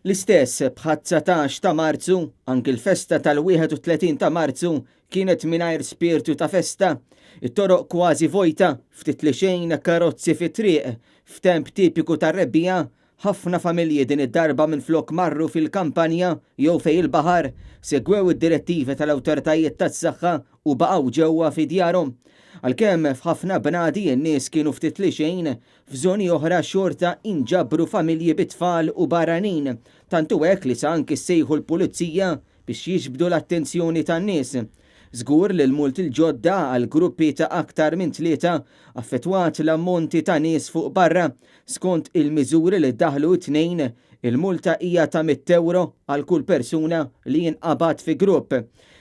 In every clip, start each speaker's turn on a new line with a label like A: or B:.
A: L-istess bħat 19 ta' Marzu, anki l-festa tal-31 ta' Marzu kienet mingħajr spirtu ta' festa. It-toroq kważi vojta, ftit li xejn karozzi fit-triq, f'temp tipiku tar-rebbija, ħafna familji din id-darba minflok marru fil-kampanja jew fej il-baħar, segwew id-direttivi tal-awtoritajiet tas-saħħa u baqgħu ġewwa fi djarhom. Għalkemm f'ħafna bnadi n-nies kienu ftit li xejn, f'żoni oħra xorta inġabru familji bit-tfal u barranin, tantu hekk li sa anki ssejħu l-pulizija biex jiġbdu l-attenzjoni tan-nies. Żgur li l-multi l-ġodda għal gruppi ta' aktar minn 3 affettwat l-ammonti ta' nies fuq barra. Skont il-miżuri li ddaħlu 2, il-multa hija ta' 100 euro għal kull persuna li jinqabad fi grupp.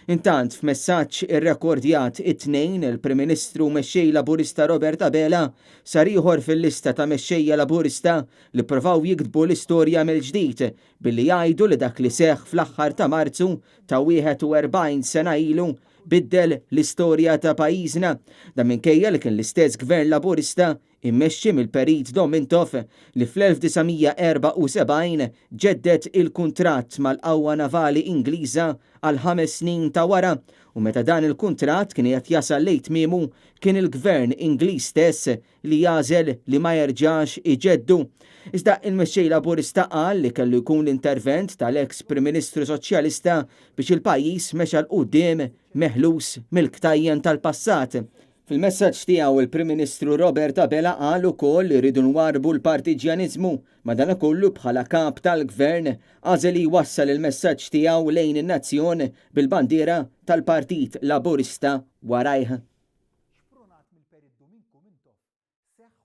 A: Intant f'messaġġ irrekordjat it-tnejn il-Prim Ministru mexxej Laburista Robert Abela sar ieħor fil-lista ta' mexxejja Laburista li ppruvaw jiktbu l-istorja mill-ġdid billi jgħidu li dak li seħħ fl-aħħar ta' Marzu ta' 41 sena ilu biddel l-istorja ta' pajjiżna. Da minkejja li kien l-istess gvern Laburista immexxi mill-Perit Domintov li fl-1974 ġeddet il-kuntratt mal-qawwa navali Ingliża għal 5 snin ta' wara u meta dan il-kuntratt kien qed jasal lejn tmiemu kien il-gvern Ingliż stess li jażel li ma jerġax iġeddu. Iżda il-mexxej Laburista qal li kellu jkun l-intervent tal-eks Prim Ministru Soċjalista biex il-pajjiż mexa l-qudiem meħlus mill-ktajjen tal-passat. Fil-messaġġ tiegħu il-Prim Ministru Robert Abela qal ukoll li rridu nwarbu l-partiġjaniżmu, madankollu bħala kap tal-gvern għażel jwassal il-messaġġ tiegħu lejn in-nazzjon bil-bandiera tal-Partit Laburista warajh.